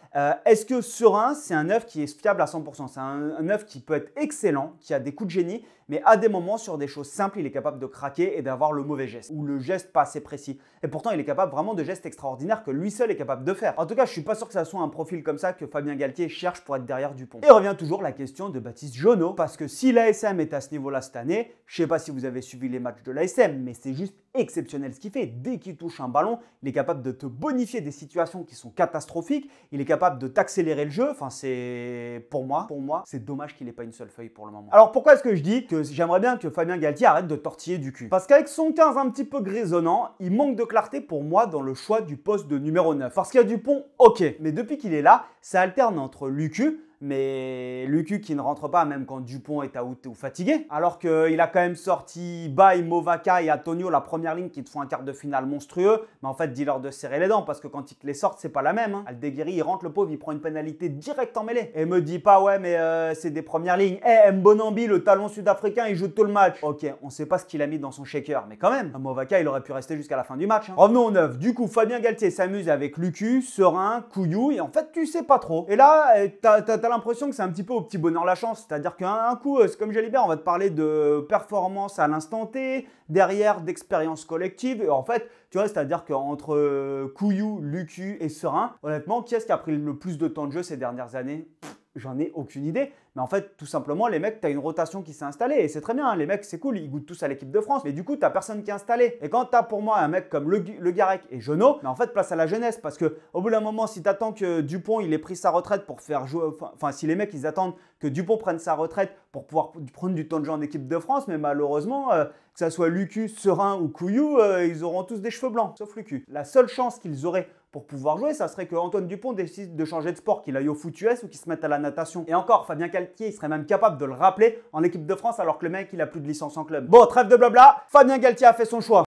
Est-ce que Serin, c'est un œuf qui est fiable à 100%? C'est un œuf qui peut être excellent, qui a des coups de génie, mais à des moments, sur des choses simples, il est capable de craquer et d'avoir le mauvais geste, ou le geste pas assez précis. Et pourtant, il est capable vraiment de gestes extraordinaires que lui seul est capable de faire. En tout cas, je suis pas sûr que ça soit un profil comme ça que Fabien Galtier cherche pour être derrière Dupont. Et revient toujours la question de Baptiste Jonot, parce que si l'ASM est à ce niveau-là cette année, je sais pas si vous avez suivi les matchs de l'ASM, mais c'est juste exceptionnel ce qu'il fait. Dès qu'il touche un ballon, il est capable de te bonifier des situations qui sont catastrophiques, il est capable de t'accélérer le jeu. Enfin, c'est pour moi, c'est dommage qu'il n'ait pas une seule feuille pour le moment. Alors pourquoi est-ce que je dis que j'aimerais bien que Fabien Galtier arrête de tortiller du cul? Parce qu'avec son 15 un petit peu grisonnant, il manque de clarté pour moi dans le choix du poste de numéro 9. Parce qu'il y a Dupont, ok, mais depuis qu'il est là, ça alterne entre Lucu, mais Lucu qui ne rentre pas même quand Dupont est out ou fatigué. Alors qu'il a quand même sorti Baye, Movaca et Antonio, la première ligne qui te font un quart de finale monstrueux. Mais en fait, dis-leur de serrer les dents parce que quand ils te les sortent, c'est pas la même. Aldeguerri, il rentre le pauvre, il prend une pénalité directe en mêlée. Et me dit pas, ouais, mais c'est des premières lignes. Mbonambi, le talon sud-africain, il joue tout le match. Ok, on sait pas ce qu'il a mis dans son shaker, mais quand même, Movaca, il aurait pu rester jusqu'à la fin du match. Revenons au 9. Du coup, Fabien Galtier s'amuse avec Lucu, Serin, Couillou, et en fait, tu sais pas trop. Et là, t'as l'impression que c'est un petit peu au petit bonheur la chance, c'est-à-dire qu'un coup, c'est comme Jalibert, on va te parler de performance à l'instant T, derrière d'expérience collective, et en fait, tu vois, c'est-à-dire qu'entre Couillou, Lucu et Serin, honnêtement, qui est-ce qui a pris le plus de temps de jeu ces dernières années? J'en ai aucune idée. Mais en fait, tout simplement, les mecs, tu as une rotation qui s'est installée. Et c'est très bien, les mecs, c'est cool, ils goûtent tous à l'équipe de France. Mais du coup, tu n'as personne qui est installé. Et quand tu as pour moi un mec comme le Garec et Jonot, mais en fait, place à la jeunesse. Parce qu'au bout d'un moment, si tu attends que Dupont il ait pris sa retraite pour faire jouer. Enfin, si les mecs, ils attendent que Dupont prenne sa retraite pour pouvoir prendre du temps de jeu en équipe de France, mais malheureusement, que ça soit Lucu, Serin ou Couillou, ils auront tous des cheveux blancs, sauf Lucu. La seule chance qu'ils auraient pour pouvoir jouer, ça serait que Antoine Dupont décide de changer de sport, qu'il aille au foot US ou qu'il se mette à la natation. Et encore, Fabien Galtier, il serait même capable de le rappeler en équipe de France alors que le mec, il a plus de licence en club. Bon, trêve de blabla, Fabien Galtier a fait son choix.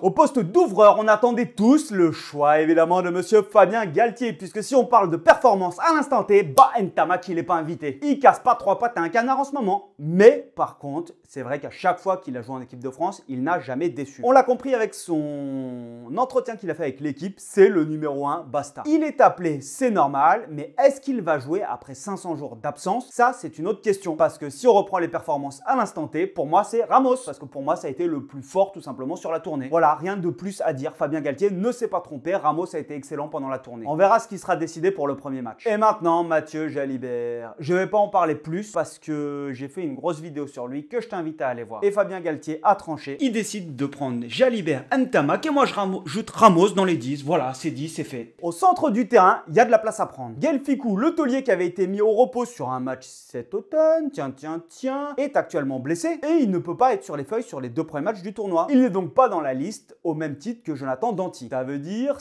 Au poste d'ouvreur, on attendait tous le choix évidemment de monsieur Fabien Galtier, puisque si on parle de performance à l'instant T, Ntamak il n'est pas invité. Il casse pas trois pattes à un canard en ce moment. Mais par contre, c'est vrai qu'à chaque fois qu'il a joué en équipe de France, il n'a jamais déçu. On l'a compris avec son entretien qu'il a fait avec l'équipe, c'est le numéro 1 Basta. Il est appelé, c'est normal, mais est-ce qu'il va jouer après 500 jours d'absence? Ça, c'est une autre question. Parce que si on reprend les performances à l'instant T, pour moi, c'est Ramos. Parce que pour moi, ça a été le plus fort tout simplement sur la tournée. Voilà. Rien de plus à dire, Fabien Galtier ne s'est pas trompé, Ramos a été excellent pendant la tournée. On verra ce qui sera décidé pour le premier match. Et maintenant, Mathieu Jalibert. Je vais pas en parler plus parce que j'ai fait une grosse vidéo sur lui que je t'invite à aller voir. Et Fabien Galtier a tranché. Il décide de prendre Jalibert, Ntamak et moi je rajoute Ramos dans les 10. Voilà, c'est dit, c'est fait. Au centre du terrain, il y a de la place à prendre. Gaël Fickou, le taulier qui avait été mis au repos sur un match cet automne, tiens, est actuellement blessé et il ne peut pas être sur les feuilles sur les 2 premiers matchs du tournoi. Il n'est donc pas dans la liste liste au même titre que Jonathan Danty. Ça veut dire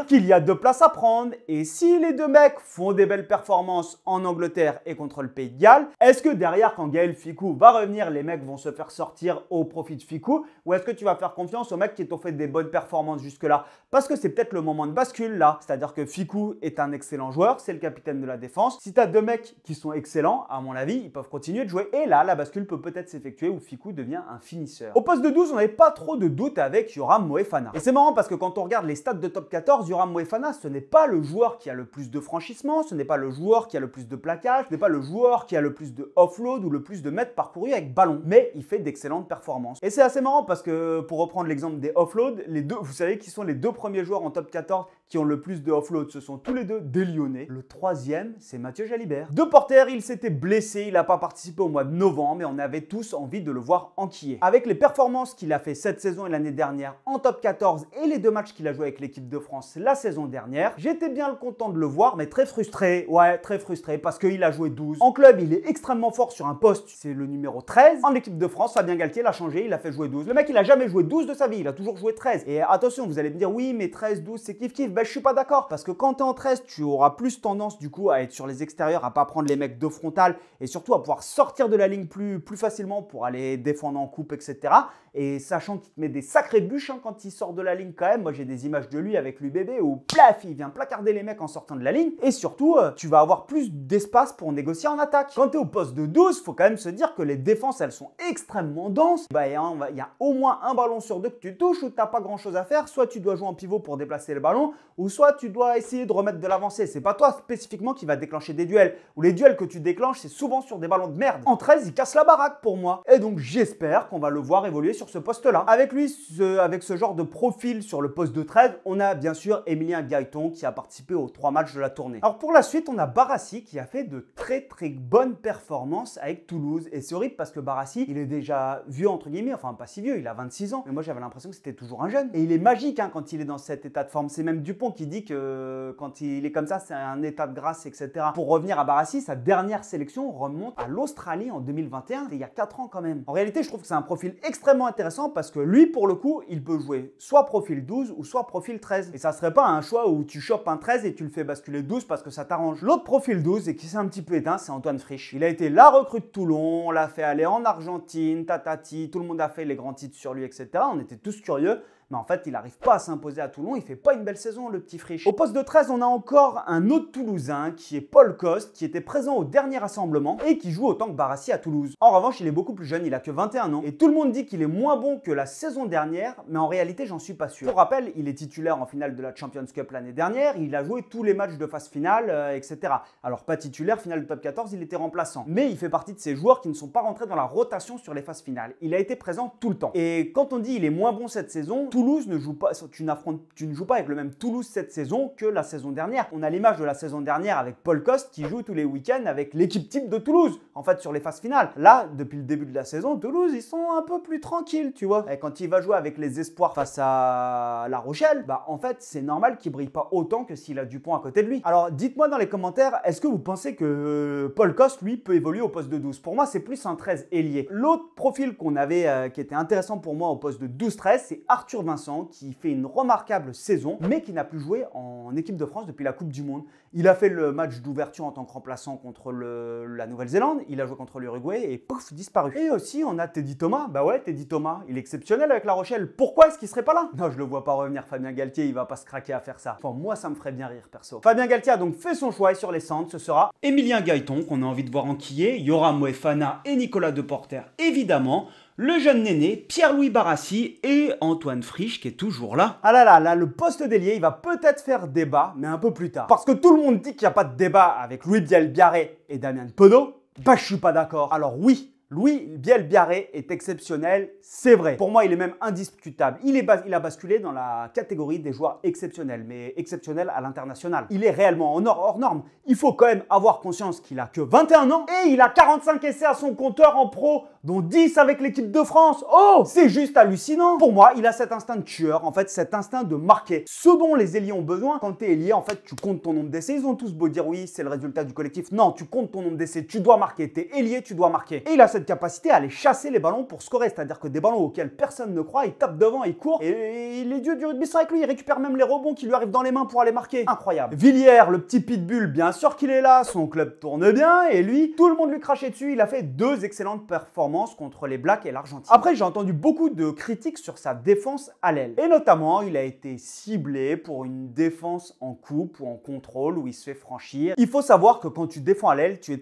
qu'il y a 2 places à prendre. Et si les 2 mecs font des belles performances en Angleterre et contre le Pays de Galles, est-ce que derrière, quand Gaël Fickou va revenir, les mecs vont se faire sortir au profit de Fickou? Ou est-ce que tu vas faire confiance aux mecs qui t'ont fait des bonnes performances jusque-là? Parce que c'est peut-être le moment de bascule là. C'est-à-dire que Fickou est un excellent joueur, c'est le capitaine de la défense. Si tu as 2 mecs qui sont excellents, à mon avis, ils peuvent continuer de jouer. Et là, la bascule peut peut-être s'effectuer où Fickou devient un finisseur. Au poste de 12, on n'avait pas trop de doute avec Yoram Moefana. Et c'est marrant parce que quand on regarde les stats de top 14, Yoram Moefana, ce n'est pas le joueur qui a le plus de franchissement, ce n'est pas le joueur qui a le plus de plaquage, ce n'est pas le joueur qui a le plus de offload ou le plus de mètres parcourus avec ballon. Mais il fait d'excellentes performances. Et c'est assez marrant parce que, pour reprendre l'exemple des offloads, vous savez qui sont les 2 premiers joueurs en top 14 qui ont le plus de offload? Ce sont tous les 2 des Lyonnais. Le 3e, c'est Mathieu Jalibert. De Porter, il s'était blessé, il n'a pas participé au mois de novembre, mais on avait tous envie de le voir enquiller. Avec les performances qu'il a fait cette saison et l'année dernière en top 14 et les 2 matchs qu'il a joué avec l'équipe de France la saison dernière, j'étais bien content de le voir, mais très frustré. Ouais, très frustré parce qu'il a joué 12. En club, il est extrêmement fort sur un poste, c'est le numéro 13. En équipe de France, Fabien Galtier l'a changé, il a fait jouer 12. Le mec, il a jamais joué 12 de sa vie, il a toujours joué 13. Et attention, vous allez me dire, oui, mais 13, 12, c'est kiff-kiff. Ben, je suis pas d'accord parce que quand tu es en 13, tu auras plus tendance du coup à être sur les extérieurs, à pas prendre les mecs de frontal et surtout à pouvoir sortir de la ligne plus facilement pour aller défendre en coupe, etc. Et sachant qu'il te met des sacrées bûches quand il sort de la ligne quand même. Moi, j'ai des images de lui avec l'UBB où plaf, il vient placarder les mecs en sortant de la ligne. Et surtout, tu vas avoir plus d'espace pour négocier en attaque. Quand tu es au poste de 12, faut quand même se dire que les défenses, elles sont extrêmement denses. Bah, il y a au moins un ballon sur 2 que tu touches où tu n'as pas grand chose à faire. Soit tu dois jouer en pivot pour déplacer le ballon, ou soit tu dois essayer de remettre de l'avancée. C'est pas toi spécifiquement qui va déclencher des duels. Ou les duels que tu déclenches, c'est souvent sur des ballons de merde. En 13, il casse la baraque pour moi. Et donc, j'espère qu'on va le voir évoluer sur ce poste-là. Avec lui, avec ce genre de profil sur le poste de 13, on a bien sûr Emilien Gaëton qui a participé aux 3 matchs de la tournée. Alors pour la suite, on a Barassi qui a fait de très bonnes performances avec Toulouse. Et c'est horrible parce que Barassi, il est déjà vieux entre guillemets, enfin pas si vieux, il a 26 ans. Mais moi j'avais l'impression que c'était toujours un jeune. Et il est magique quand il est dans cet état de forme. C'est même Dupont qui dit que quand il est comme ça, c'est un état de grâce, etc. Pour revenir à Barassi, sa dernière sélection remonte à l'Australie en 2021, il y a 4 ans quand même. En réalité, je trouve que c'est un profil extrêmement intéressant parce que lui, pour le coup, il peut jouer soit profil 12 ou soit profil 13. Et ça serait pas un choix où tu chopes un 13 et tu le fais basculer 12 parce que ça t'arrange. L'autre profil 12 et qui s'est un petit peu éteint, c'est Antoine Frisch. Il a été la recrue de Toulon, on l'a fait aller en Argentine, tatati, tout le monde a fait les grands titres sur lui, etc. On était tous curieux. Mais en fait, il n'arrive pas à s'imposer à Toulon, il fait pas une belle saison, le petit Frisch. Au poste de 13, on a encore un autre Toulousain qui est Paul Coste, qui était présent au dernier rassemblement et qui joue autant que Barassi à Toulouse. En revanche, il est beaucoup plus jeune, il a que 21 ans. Et tout le monde dit qu'il est moins bon que la saison dernière, mais en réalité, j'en suis pas sûr. Pour rappel, il est titulaire en finale de la Champions Cup l'année dernière, il a joué tous les matchs de phase finale, etc. Alors pas titulaire, finale de top 14, il était remplaçant. Mais il fait partie de ces joueurs qui ne sont pas rentrés dans la rotation sur les phases finales. Il a été présent tout le temps. Et quand on dit il est moins bon cette saison, Toulouse ne joue pas, tu ne joues pas avec le même Toulouse cette saison que la saison dernière. On a l'image de la saison dernière avec Paul Coste qui joue tous les week-ends avec l'équipe type de Toulouse, en fait sur les phases finales. Là, depuis le début de la saison, Toulouse, ils sont un peu plus tranquilles, tu vois. Et quand il va jouer avec les espoirs face à La Rochelle, bah en fait, c'est normal qu'il brille pas autant que s'il a Dupont à côté de lui. Alors, dites-moi dans les commentaires, est-ce que vous pensez que Paul Coste, lui, peut évoluer au poste de 12? Pour moi, c'est plus un 13 ailier. L'autre profil qu'on avait, qui était intéressant pour moi au poste de 12-13, c'est Arthur Vincent, qui fait une remarquable saison, mais qui n'a plus joué en équipe de France depuis la Coupe du Monde. Il a fait le match d'ouverture en tant que remplaçant contre la Nouvelle-Zélande, il a joué contre l'Uruguay et pouf, disparu. Et aussi, on a Teddy Thomas. Bah ouais, Teddy Thomas, il est exceptionnel avec La Rochelle. Pourquoi est-ce qu'il serait pas là? Non, je le vois pas revenir, Fabien Galtier, il va pas se craquer à faire ça. Enfin, moi, ça me ferait bien rire, perso. Fabien Galtier a donc fait son choix et sur les centres, ce sera Emilien Gaëton, qu'on a envie de voir enquiller, Yoram Moefana et Nicolas Deporter, évidemment. Le jeune Néné, Pierre-Louis Barassi et Antoine Frisch qui est toujours là. Ah là, le poste d'ailier, il va peut-être faire débat, mais un peu plus tard. Parce que tout le monde dit qu'il n'y a pas de débat avec Louis Biel-Biarré et Damien Penaud. Bah, je suis pas d'accord. Alors oui, Louis Biel-Biarré est exceptionnel, c'est vrai. Pour moi, il est même indiscutable. Il a basculé dans la catégorie des joueurs exceptionnels, mais exceptionnels à l'international. Il est réellement hors norme. Il faut quand même avoir conscience qu'il a que 21 ans et il a 45 essais à son compteur en pro. dont 10 avec l'équipe de France. Oh, c'est juste hallucinant. Pour moi, il a cet instinct de tueur, en fait, cet instinct de marquer. Ce dont les ailiers ont besoin, quand tu es ailier, en fait, tu comptes ton nombre d'essais. Ils ont tous beau dire oui, c'est le résultat du collectif. Non, tu comptes ton nombre d'essais, tu dois marquer. Tu es ailier, tu dois marquer. Et il a cette capacité à aller chasser les ballons pour scorer, c'est-à-dire que des ballons auxquels personne ne croit, il tape devant, il court, et les dieux du rugby sont avec lui, il récupère même les rebonds qui lui arrivent dans les mains pour aller marquer. Incroyable. Villiers, le petit pitbull, bien sûr qu'il est là, son club tourne bien, et lui, tout le monde lui crachait dessus, il a fait 2 excellentes performances contre les Blacks et l'Argentine. Après, j'ai entendu beaucoup de critiques sur sa défense à l'aile, et notamment, il a été ciblé pour une défense en coupe ou en contrôle où il se fait franchir. Il faut savoir que quand tu défends à l'aile, tu es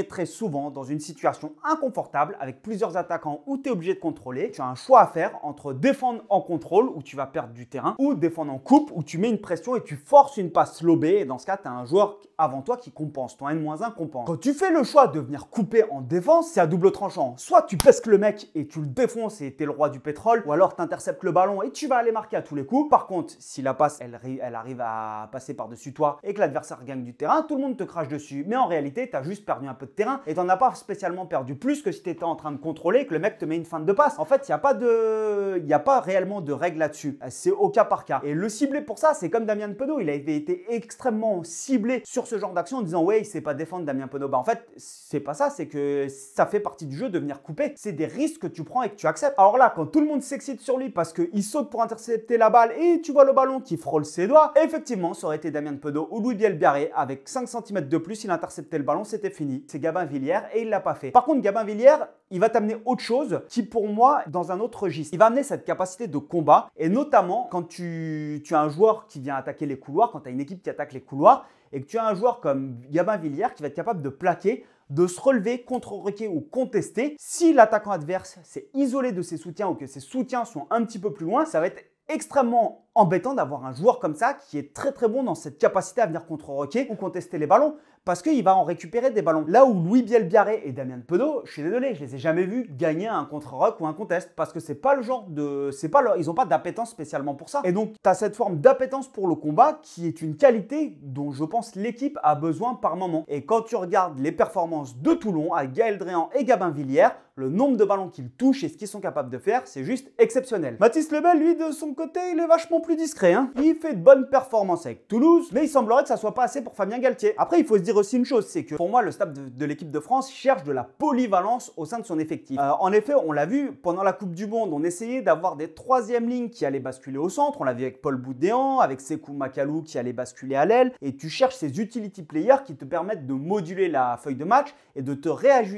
très souvent dans une situation inconfortable avec plusieurs attaquants où tu es obligé de contrôler. Tu as un choix à faire entre défendre en contrôle où tu vas perdre du terrain ou défendre en coupe où tu mets une pression et tu forces une passe lobée et dans ce cas, tu as un joueur avant toi qui compense. Ton N-1 compense. Quand tu fais le choix de venir couper en défense, c'est à double tranchant. Soit tu pesques le mec et tu le défonces et t'es le roi du pétrole, ou alors tu interceptes le ballon et tu vas aller marquer à tous les coups. Par contre, si la passe, elle arrive à passer par-dessus toi et que l'adversaire gagne du terrain, tout le monde te crache dessus. Mais en réalité, tu as juste perdu un peu de terrain et tu n'en as pas spécialement perdu plus que si tu étais en train de contrôler et que le mec te met une feinte de passe. En fait, il n'y a pas réellement de règle là-dessus. C'est au cas par cas. Et le ciblé pour ça, c'est comme Damien Penaud. Il a été extrêmement ciblé sur ce genre d'action en disant ouais, il sait pas défendre Damien Penaud. Bah en fait, c'est pas ça, c'est que ça fait partie du jeu de venir couper. C'est des risques que tu prends et que tu acceptes. Alors là, quand tout le monde s'excite sur lui parce qu'il saute pour intercepter la balle et tu vois le ballon qui frôle ses doigts, effectivement, ça aurait été Damien Penaud ou Louis Bielbiarré avec 5 cm de plus, il interceptait le ballon, c'était fini. C'est Gabin Villiers et il l'a pas fait. Par contre, Gabin Villiers, il va t'amener autre chose qui pour moi, dans un autre registre. Il va amener cette capacité de combat et notamment quand tu as un joueur qui vient attaquer les couloirs, quand tu as une équipe qui attaque les couloirs et que tu as un joueur comme Gabin Villiers qui va être capable de plaquer, de se relever, contre-requer ou contester. Si l'attaquant adverse s'est isolé de ses soutiens ou que ses soutiens sont un petit peu plus loin, ça va être extrêmement embêtant d'avoir un joueur comme ça qui est très bon dans cette capacité à venir contre-roquer ou contester les ballons parce qu'il va en récupérer des ballons. Là où Louis Bielbiarré et Damien Penaud, je suis désolé, je les ai jamais vus gagner un contre-rock ou un contest parce que c'est pas le genre de... ils n'ont pas d'appétence spécialement pour ça. Et donc, tu as cette forme d'appétence pour le combat qui est une qualité dont je pense l'équipe a besoin par moment. Et quand tu regardes les performances de Toulon avec Gaël Dréan et Gabin Villiers, le nombre de ballons qu'ils touchent et ce qu'ils sont capables de faire, c'est juste exceptionnel. Mathys Lebel, lui, de son côté, il est vachement plus discret. Hein. Il fait de bonnes performances avec Toulouse, mais il semblerait que ça soit pas assez pour Fabien Galtier. Après, il faut se dire aussi une chose, c'est que pour moi, le staff de l'équipe de France cherche de la polyvalence au sein de son effectif. En effet, on l'a vu, pendant la Coupe du Monde, on essayait d'avoir des troisièmes lignes qui allaient basculer au centre. On l'a vu avec Paul Boudéan, avec Sékou Makalou qui allait basculer à l'aile. Et tu cherches ces utility players qui te permettent de moduler la feuille de match et de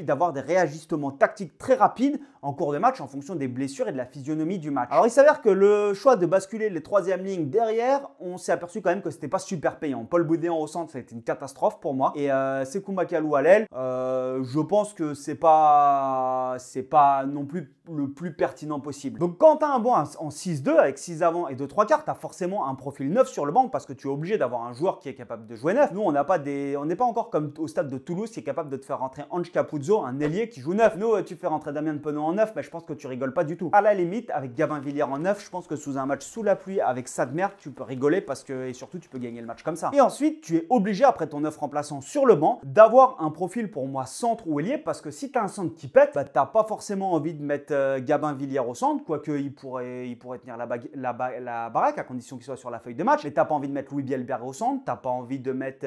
d'avoir des réajustements tactiques très rapides en cours de match en fonction des blessures et de la physionomie du match. Alors il s'avère que le choix de basculer les troisièmes lignes derrière, on s'est aperçu quand même que c'était pas super payant. Paul Boudéan au centre, ça a été une catastrophe pour moi. Et Sékou Makalou à l'aile, je pense que c'est pas non plus le plus pertinent possible. Donc quand tu as un banc en 6-2 avec 6 avant et 2 3 quarts, tu as forcément un profil neuf sur le banc parce que tu es obligé d'avoir un joueur qui est capable de jouer neuf. Nous, on n'est pas encore comme au stade de Toulouse qui est capable de te faire rentrer Ange Capuzzo, un ailier qui joue neuf. Nous, tu fais rentrer Damien Penaud en neuf, mais je pense que tu rigoles pas du tout. À la limite, avec Gabin Villiers en neuf, je pense que sous un match sous la pluie avec Sadmer, tu peux rigoler parce que, et surtout, tu peux gagner le match comme ça. Et ensuite, tu es obligé, après ton neuf remplaçant sur le banc, d'avoir un profil pour moi centre ou ailier parce que si tu as un centre qui pète, bah, tu n'as pas forcément envie de mettre Gabin Villiers au centre, quoique il pourrait tenir la baraque à condition qu'il soit sur la feuille de match. Mais tu n'as pas envie de mettre Louis Bielbiarré au centre, tu n'as pas envie de mettre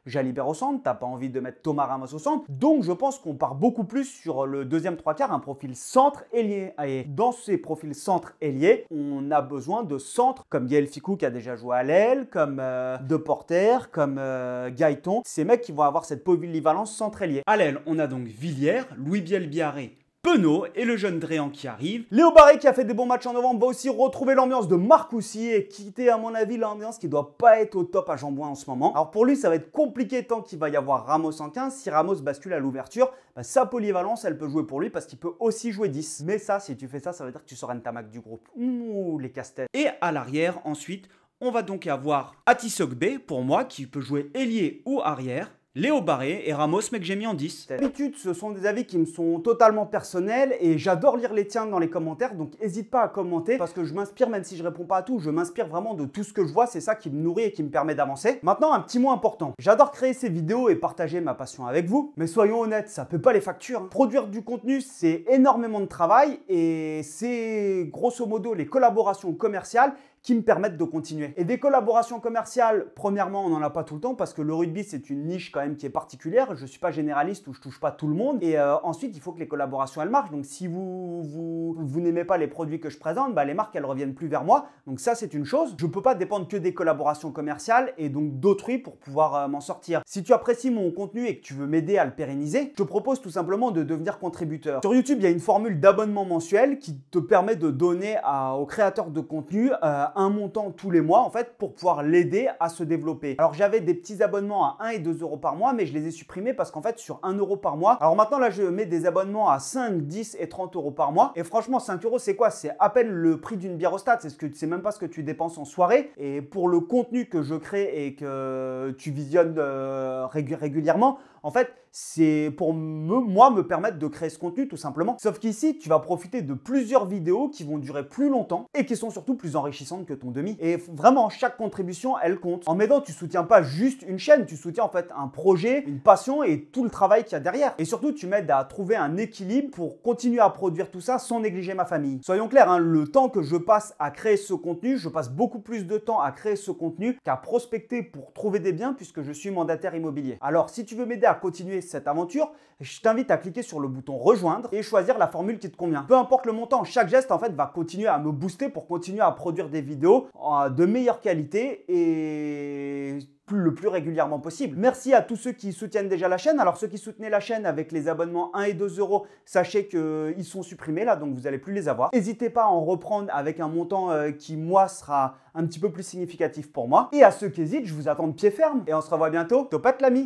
Jalibert au centre, tu n'as pas envie de mettre Thomas Ramos au centre. Donc, je pense qu'on part beaucoup plus sur le deuxième trois quarts, un profil centre ailier. Et dans ces profils centre ailier, on a besoin de centres comme Gaël Fickou qui a déjà joué à l'aile, comme Deporter, comme Gaëton. Ces mecs qui vont avoir cette polyvalence centre ailier. À l'aile, on a donc Villiers, Louis Bielbiarré, Penaud et le jeune Dréan qui arrive. Léo Barré qui a fait des bons matchs en novembre va aussi retrouver l'ambiance de Marcoussis et quitter à mon avis l'ambiance qui doit pas être au top à Jean-Bouin en ce moment. Alors pour lui ça va être compliqué tant qu'il va y avoir Ramos en 15. Si Ramos bascule à l'ouverture, bah, sa polyvalence elle peut jouer pour lui parce qu'il peut aussi jouer 10. Mais ça, si tu fais ça, ça veut dire que tu seras une tamac du groupe. Ouh, les casse-têtes. Et à l'arrière ensuite, on va donc avoir Atisogbe pour moi qui peut jouer ailier ou arrière. Léo Barré et Ramos, mec, j'ai mis en 10. D'habitude, ce sont des avis qui me sont totalement personnels et j'adore lire les tiens dans les commentaires, donc n'hésite pas à commenter parce que je m'inspire, même si je réponds pas à tout, je m'inspire vraiment de tout ce que je vois, c'est ça qui me nourrit et qui me permet d'avancer. Maintenant, un petit mot important. J'adore créer ces vidéos et partager ma passion avec vous, mais soyons honnêtes, ça peut pas les factures. Produire du contenu, c'est énormément de travail et c'est grosso modo les collaborations commerciales qui me permettent de continuer. Et des collaborations commerciales, premièrement, on n'en a pas tout le temps parce que le rugby, c'est une niche quand même qui est particulière. Je ne suis pas généraliste ou je touche pas tout le monde. Et ensuite, il faut que les collaborations, elles marchent. Donc, si vous n'aimez pas les produits que je présente, bah, les marques, elles reviennent plus vers moi. Donc, ça, c'est une chose. Je ne peux pas dépendre que des collaborations commerciales et donc d'autrui pour pouvoir m'en sortir. Si tu apprécies mon contenu et que tu veux m'aider à le pérenniser, je te propose tout simplement de devenir contributeur. Sur YouTube, il y a une formule d'abonnement mensuel qui te permet de donner aux créateurs de contenu un montant tous les mois en fait pour pouvoir l'aider à se développer. Alors j'avais des petits abonnements à 1 et 2 euros par mois mais je les ai supprimés parce qu'en fait sur 1 euro par mois, alors maintenant là je mets des abonnements à 5, 10 et 30 euros par mois et franchement 5 euros c'est quoi? C'est à peine le prix d'une bière au stade, c'est même pas ce que tu dépenses en soirée et pour le contenu que je crée et que tu visionnes régulièrement, en fait, c'est pour moi me permettre de créer ce contenu tout simplement. Sauf qu'ici, tu vas profiter de plusieurs vidéos qui vont durer plus longtemps et qui sont surtout plus enrichissantes que ton demi. Et vraiment, chaque contribution, elle compte. En m'aidant, tu soutiens pas juste une chaîne, tu soutiens en fait un projet, une passion et tout le travail qu'il y a derrière. Et surtout, tu m'aides à trouver un équilibre pour continuer à produire tout ça sans négliger ma famille. Soyons clairs, hein, le temps que je passe à créer ce contenu, je passe beaucoup plus de temps à créer ce contenu qu'à prospecter pour trouver des biens puisque je suis mandataire immobilier. Alors, si tu veux m'aider à continuer cette aventure, je t'invite à cliquer sur le bouton rejoindre et choisir la formule qui te convient. Peu importe le montant, chaque geste en fait va continuer à me booster pour continuer à produire des vidéos de meilleure qualité et le plus régulièrement possible. Merci à tous ceux qui soutiennent déjà la chaîne. Alors ceux qui soutenaient la chaîne avec les abonnements 1 et 2 euros, sachez qu'ils sont supprimés là, donc vous n'allez plus les avoir. N'hésitez pas à en reprendre avec un montant qui, moi, sera un petit peu plus significatif pour moi. Et à ceux qui hésitent, je vous attends de pied ferme et on se revoit bientôt. Topette l'ami!